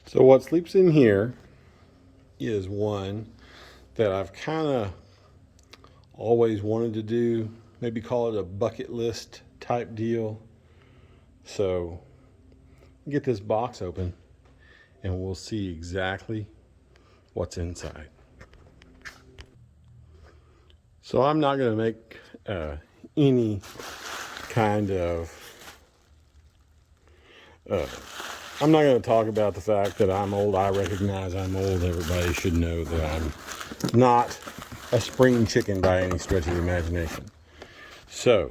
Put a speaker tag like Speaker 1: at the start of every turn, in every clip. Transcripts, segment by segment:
Speaker 1: So what sleeps in here is one that I've kind of always wanted to do, maybe call it a bucket list type deal. So get this box open and we'll see exactly what's inside. So I'm not going to make any kind of I'm not going to talk about the fact that I'm old. I recognize I'm old. Everybody should know that I'm not a spring chicken by any stretch of the imagination. So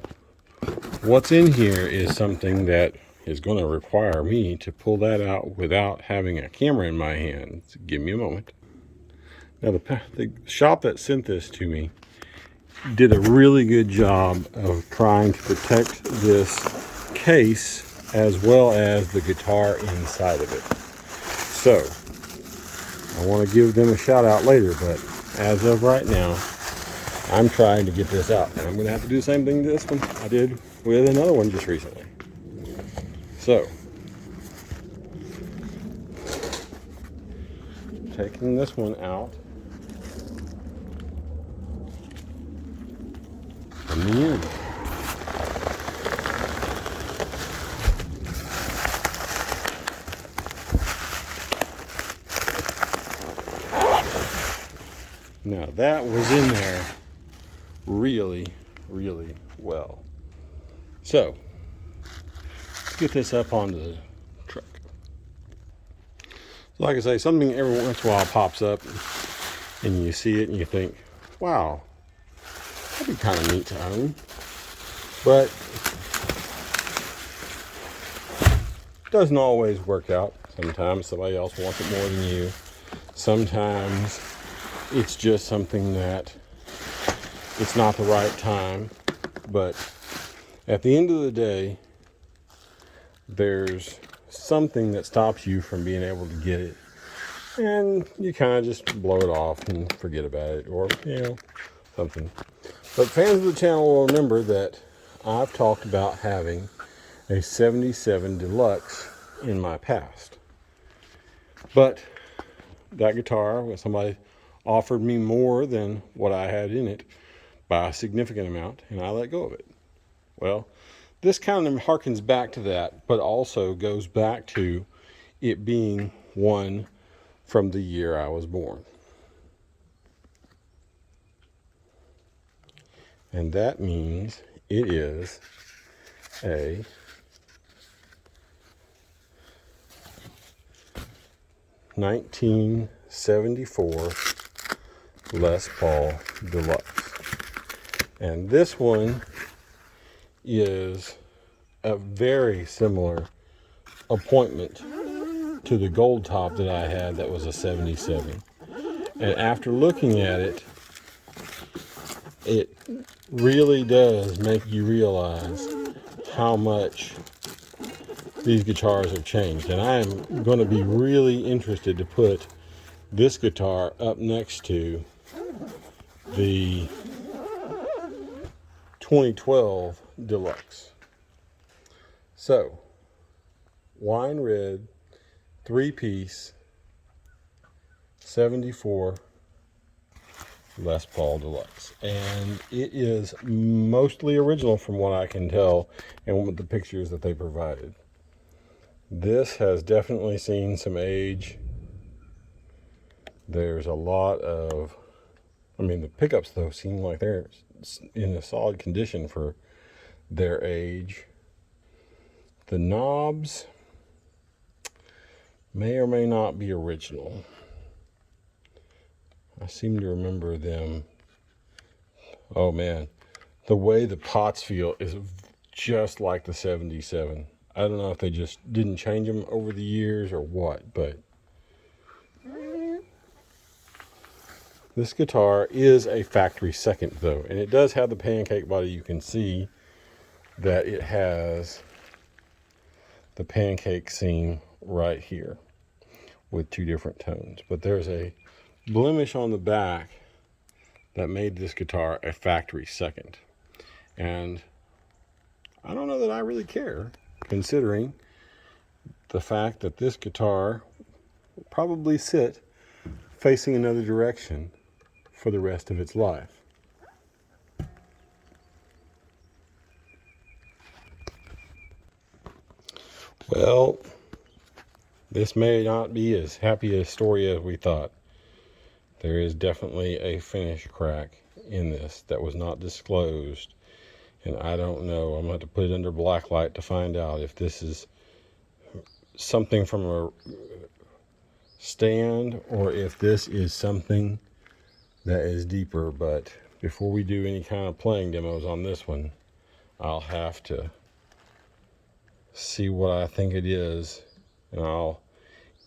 Speaker 1: what's in here is something that is going to require me to pull that out without having a camera in my hand. So give me a moment. Now the shop that sent this to me did a really good job of trying to protect this case as well as the guitar inside of it. So I want to give them a shout out later, but as of right now, I'm trying to get this out, and I'm going to have to do the same thing to this one I did with another one just recently. So taking this one out from the end. Now that was in there really, really well. So let's get this up onto the truck. So like I say, something every once in a while pops up and you see it and you think, wow, that'd be kind of neat to own. But it doesn't always work out. Sometimes somebody else wants it more than you. Sometimes it's just something that it's not the right time. But at the end of the day, there's something that stops you from being able to get it. And you kind of just blow it off and forget about it, or, something. But fans of the channel will remember that I've talked about having a 77 Deluxe in my past. But that guitar, when somebody offered me more than what I had in it by a significant amount, and I let go of it. Well, this kind of harkens back to that, but also goes back to it being one from the year I was born. And that means it is a 1974 Les Paul Deluxe. And this one is a very similar appointment to the gold top that I had that was a 77. And after looking at it, it really does make you realize how much these guitars have changed. And I am going to be really interested to put this guitar up next to the 2012 Deluxe. So, wine red, 3-piece, 74 Les Paul Deluxe. And it is mostly original from what I can tell and with the pictures that they provided. This has definitely seen some age. There's a lot of, the pickups though seem like they're in a solid condition for their age. The knobs may or may not be original. I seem to remember them. Oh man, the way the pots feel is just like the 77. I don't know if they just didn't change them over the years or what, but this guitar is a factory second though, and it does have the pancake body. You can see that it has the pancake seam right here with two different tones, but there's a blemish on the back that made this guitar a factory second. And I don't know that I really care, considering the fact that this guitar will probably sit facing another direction for the rest of its life. Well, this may not be as happy a story as we thought. There is definitely a finish crack in this that was not disclosed, and I don't know. I'm going to have to put it under black light to find out if this is something from a stand or if this is something that is deeper. But before we do any kind of playing demos on this one, I'll have to see what I think it is, and I'll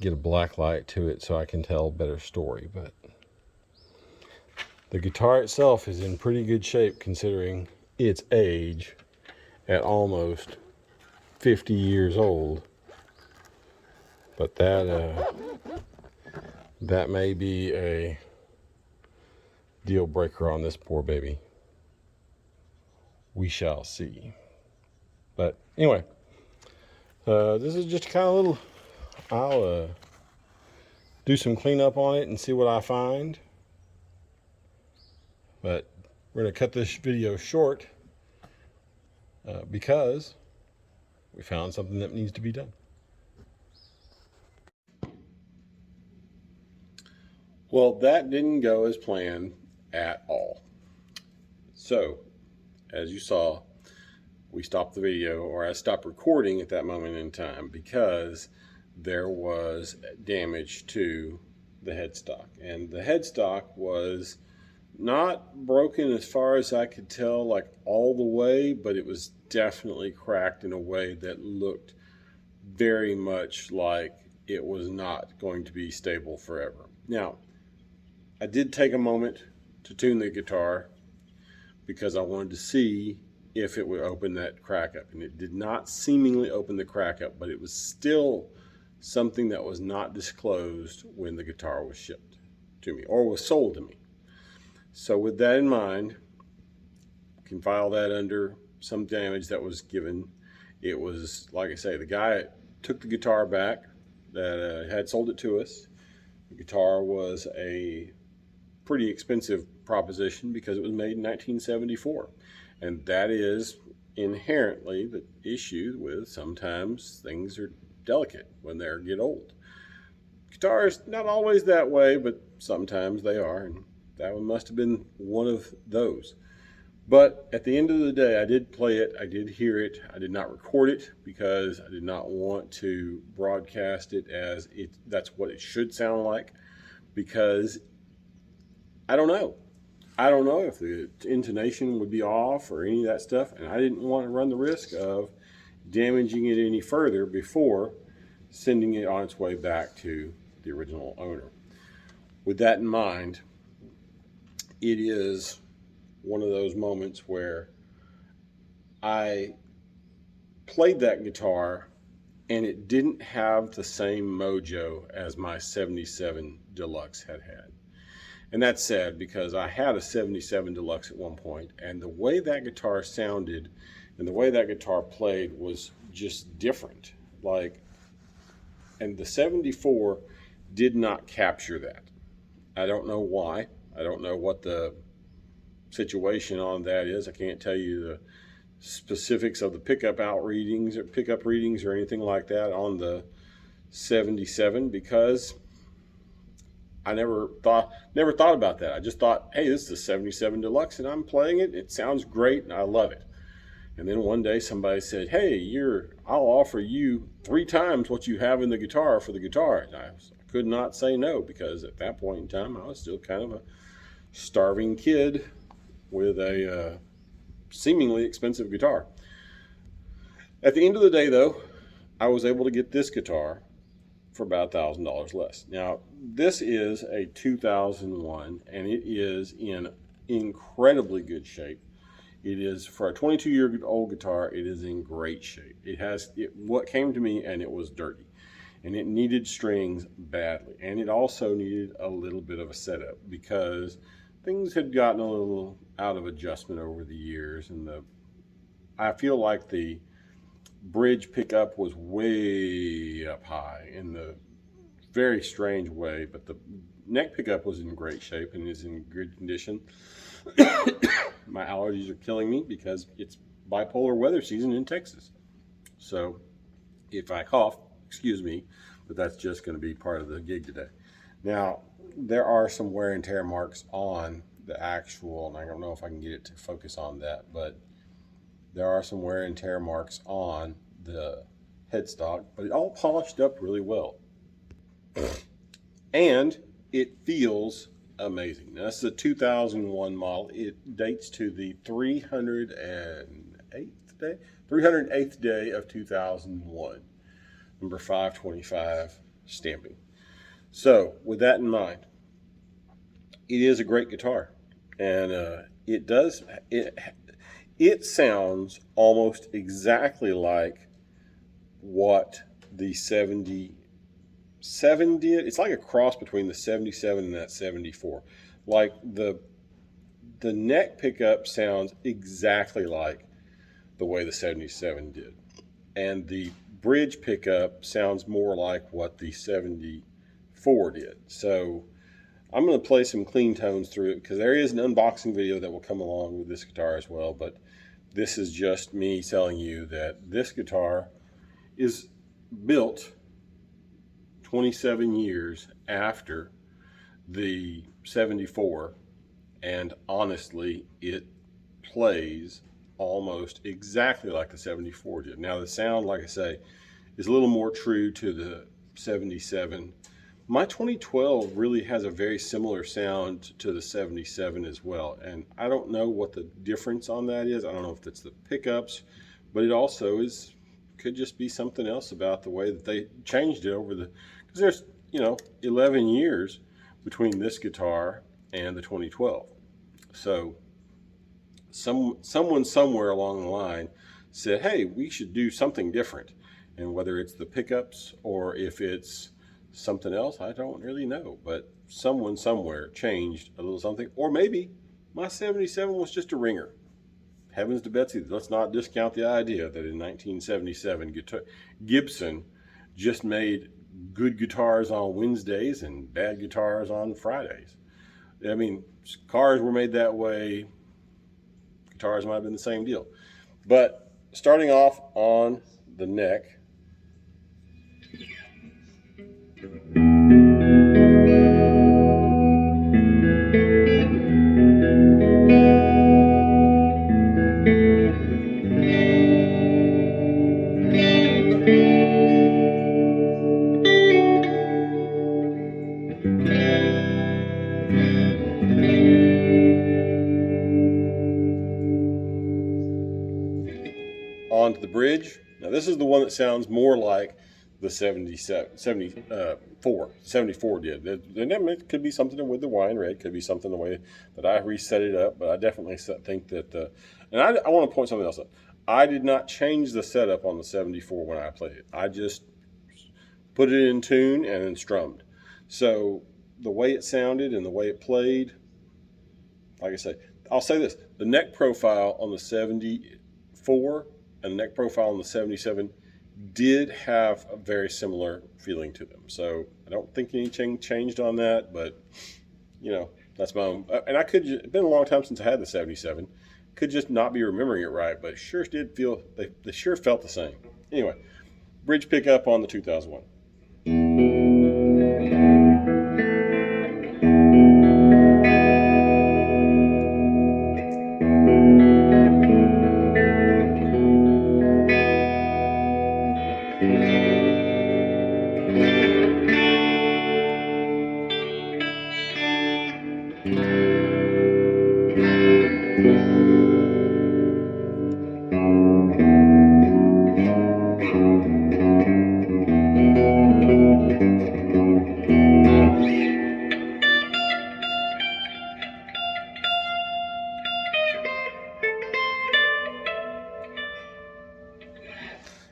Speaker 1: get a black light to it so I can tell a better story. But the guitar itself is in pretty good shape considering its age at almost 50 years old. But that may be a deal breaker on this poor baby. We shall see. But anyway, this is just kind of little. I'll do some cleanup on it and see what I find. But we're going to cut this video short because we found something that needs to be done. Well, that didn't go as planned at all. So, as you saw, we stopped the video, or I stopped recording at that moment in time because there was damage to the headstock. And the headstock was not broken as far as I could tell, like all the way, but it was definitely cracked in a way that looked very much like it was not going to be stable forever. Now, I did take a moment to tune the guitar because I wanted to see if it would open that crack up, and it did not seemingly open the crack up, but it was still something that was not disclosed when the guitar was shipped to me or was sold to me. So with that in mind, you can file that under some damage that was given. It was, like I say, the guy took the guitar back that had sold it to us. The guitar was a pretty expensive proposition because it was made in 1974. And that is inherently the issue with sometimes things are delicate when they get old. Guitars, not always that way, but sometimes they are. And that one must have been one of those. But at the end of the day, I did play it. I did hear it. I did not record it because I did not want to broadcast it as that's what it should sound like, because I don't know. I don't know if the intonation would be off or any of that stuff, and I didn't want to run the risk of damaging it any further before sending it on its way back to the original owner. With that in mind, it is one of those moments where I played that guitar and it didn't have the same mojo as my 77 Deluxe had. And that's sad because I had a 77 Deluxe at one point, and the way that guitar sounded and the way that guitar played was just different. And the 74 did not capture that. I don't know why. I don't know what the situation on that is. I can't tell you the specifics of the pickup readings or anything like that on the 77 because I never thought about that. I just thought, hey, this is a 77 Deluxe and I'm playing it. It sounds great and I love it. And then one day somebody said, hey, I'll offer you 3 times what you have in the guitar for the guitar. And I could not say no because at that point in time I was still kind of a starving kid with a seemingly expensive guitar. At the end of the day, though, I was able to get this guitar for about $1,000 less. Now, this is a 2001, and it is in incredibly good shape. It is, for a 22-year-old guitar, it is in great shape. What came to me, and it was dirty. And it needed strings badly. And it also needed a little bit of a setup because things had gotten a little out of adjustment over the years. And I feel like the bridge pickup was way up high in the very strange way, but the neck pickup was in great shape and is in good condition. My allergies are killing me because it's bipolar weather season in Texas. So if I cough, excuse me, but that's just going to be part of the gig today. Now, there are some wear and tear marks on the actual, and I don't know if I can get it to focus on that, but there are some wear and tear marks on the headstock, but it all polished up really well. And it feels amazing. Now, this is a 2001 model. It dates to the 308th day of 2001, number 525 stamping. So, with that in mind, it is a great guitar, and it sounds almost exactly like what the 77 did. It's like a cross between the 77 and that 74. Like the neck pickup sounds exactly like the way the 77 did, and the bridge pickup sounds more like what the 74 did. So I'm going to play some clean tones through it because there is an unboxing video that will come along with this guitar as well, but this is just me telling you that this guitar is built 27 years after the 74, and honestly, it plays almost exactly like the 74 did. Now, the sound, like I say, is a little more true to the 77. My 2012 really has a very similar sound to the 77 as well, and I don't know what the difference on that is. I don't know if it's the pickups, but it also could just be something else about the way that they changed it over the, because there's 11 years between this guitar and the 2012. So someone somewhere along the line said, hey, we should do something different, and whether it's the pickups or if it's something else, I don't really know, but someone somewhere changed a little something, or maybe my 77 was just a ringer. Heavens to Betsy, let's not discount the idea that in 1977 Gibson just made good guitars on Wednesdays and bad guitars on Fridays. I mean, cars were made that way, guitars might have been the same deal. But starting off on the neck, onto the bridge. Now this is the one that sounds more like the 74 did. It could be something with the wine red, could be something the way that I reset it up, but I definitely think that, and I want to point something else out. I did not change the setup on the 74 when I played it. I just put it in tune and then strummed. So the way it sounded and the way it played, like I say, I'll say this, the neck profile on the 74 and the neck profile on the 77 did have a very similar feeling to them. So I don't think anything changed on that, but that's my own. And it's been a long time since I had the 77. Could just not be remembering it right, but it sure did feel, they sure felt the same. Anyway, bridge pickup on the 2001.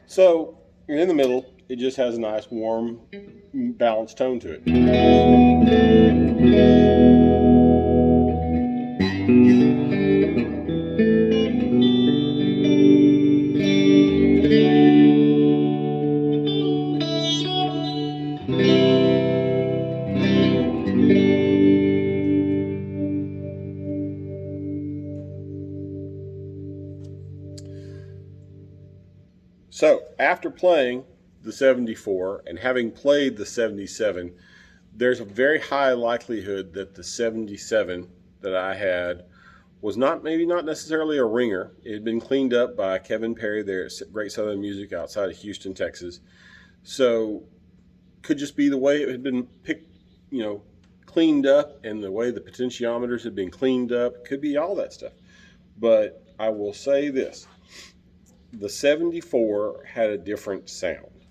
Speaker 1: So in the middle, it just has a nice, warm, balanced tone to it. after playing the 74 and having played the 77, there's a very high likelihood that the 77 that I had was maybe not necessarily a ringer. It had been cleaned up by Kevin Perry there at Great Southern Music outside of Houston, Texas. So could just be the way it had been picked, cleaned up, and the way the potentiometers had been cleaned up. Could be all that stuff. But I will say this. The 74 had a different sound,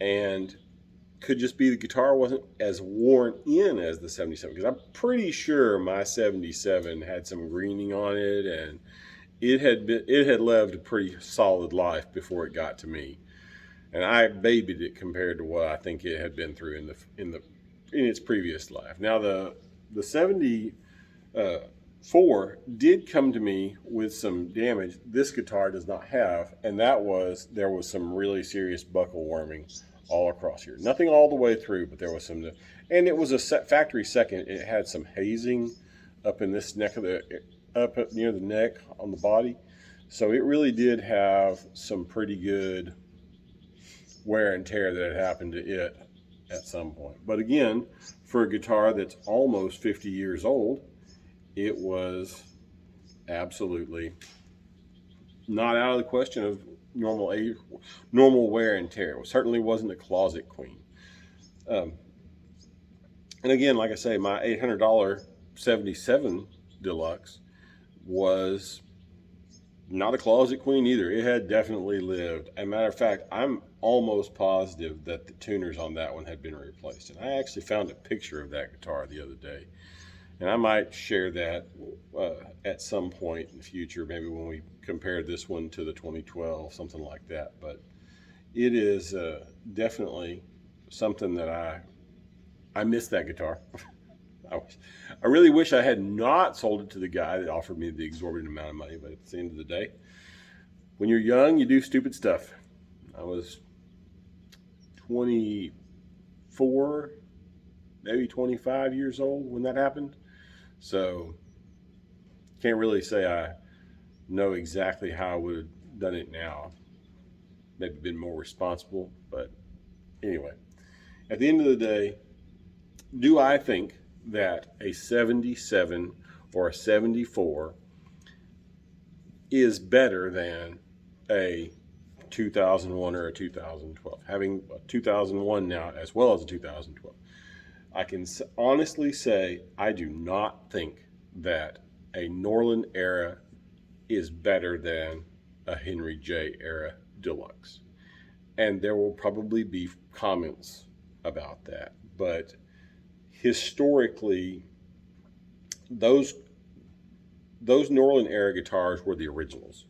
Speaker 1: and could just be the guitar wasn't as worn in as the 77, because I'm pretty sure my 77 had some greening on it, and it had lived a pretty solid life before it got to me, and I babied it compared to what I think it had been through in its previous life. Now the 74 did come to me with some damage this guitar does not have, and there was some really serious buckle warming all across here. Nothing all the way through, but there was some, and it was a factory second. It had some hazing up in this neck up near the neck on the body, so it really did have some pretty good wear and tear that had happened to it at some point. But again, for a guitar that's almost 50 years old, it was absolutely not out of the question of normal wear and tear. It certainly wasn't a closet queen. And again, like I say, my $800 77 Deluxe was not a closet queen either. It had definitely lived. As a matter of fact, I'm almost positive that the tuners on that one had been replaced. And I actually found a picture of that guitar the other day. And I might share that at some point in the future, maybe when we compare this one to the 2012, something like that. But it is definitely something that I miss that guitar. I really wish I had not sold it to the guy that offered me the exorbitant amount of money, but at the end of the day, when you're young, you do stupid stuff. I was 24, maybe 25 years old when that happened. So can't really say I know exactly how I would have done it now. Maybe been more responsible, but anyway, at the end of the day, do I think that a 77 or a 74 is better than a 2001 or a 2012? Having a 2001 now as well as a 2012. I can honestly say I do not think that a Norland era is better than a Henry J era Deluxe. And there will probably be comments about that. But historically, those Norland era guitars were the originals.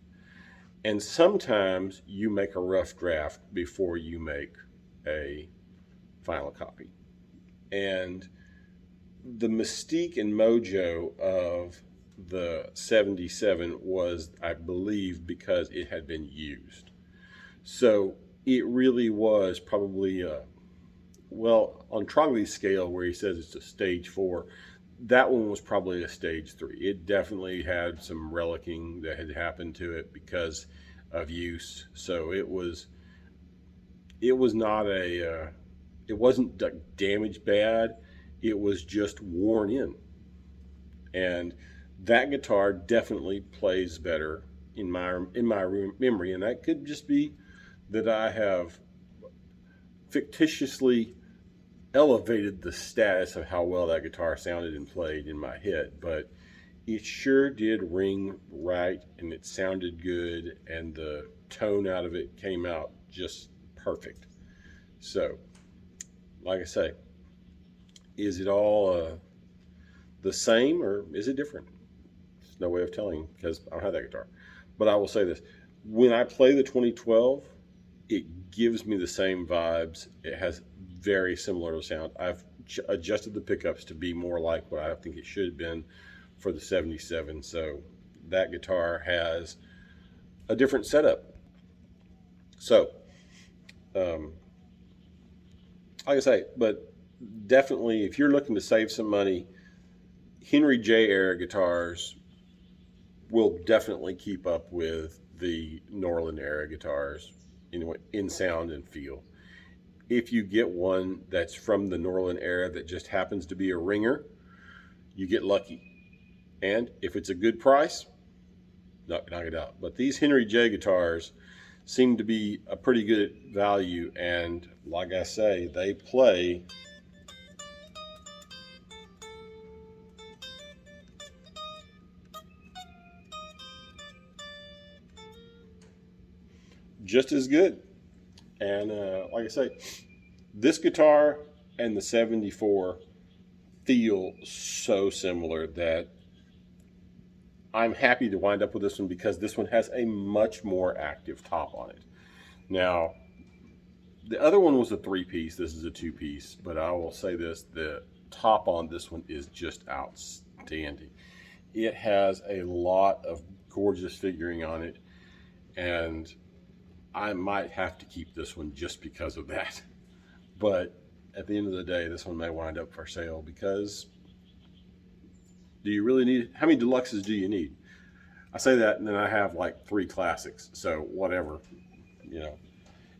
Speaker 1: And sometimes you make a rough draft before you make a final copy. And the mystique and mojo of the 77 was, I believe, because it had been used. So it really was probably, on Trogley's scale where he says it's a stage 4, that one was probably a stage 3. It definitely had some relicking that had happened to it because of use. So it not a, it wasn't damaged bad. It was just worn in. And that guitar definitely plays better in my memory. And that could just be that I have fictitiously elevated the status of how well that guitar sounded and played in my head. But it sure did ring right, and it sounded good, and the tone out of it came out just perfect. So, like I say, is it all the same, or is it different? There's no way of telling because I don't have that guitar. But I will say this. When I play the 2012, it gives me the same vibes. It has very similar sound. I've adjusted the pickups to be more like what I think it should have been for the 77. So that guitar has a different setup. So, like I say, but definitely if you're looking to save some money, Henry J era guitars will definitely keep up with the Norland era guitars in sound and feel. If you get one that's from the Norland era that just happens to be a ringer, you get lucky. And if it's a good price, knock it out. But these Henry J guitars seem to be a pretty good value, and like I say, they play just as good. And like I say, this guitar and the 74 feel so similar that I'm happy to wind up with this one, because this one has a much more active top on it. Now, the other one was a 3-piece. This is a 2-piece, but I will say this, the top on this one is just outstanding. It has a lot of gorgeous figuring on it, and I might have to keep this one just because of that. But at the end of the day, this one may wind up for sale, because do you really need it? How many deluxes do you need? I say that, and then I have like 3 classics, so whatever,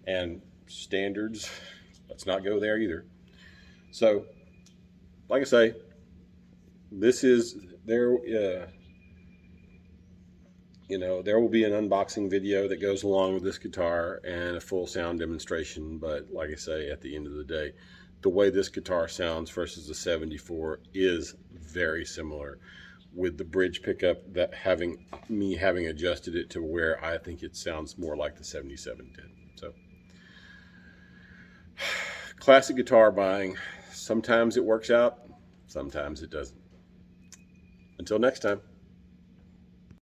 Speaker 1: and standards, let's not go there either. So, like I say, this is there. There will be an unboxing video that goes along with this guitar and a full sound demonstration. But like I say, at the end of the day, the way this guitar sounds versus the 74 is very similar, with the bridge pickup that having adjusted it to where I think it sounds more like the 77 did. So, classic guitar buying. Sometimes it works out, sometimes it doesn't. Until next time.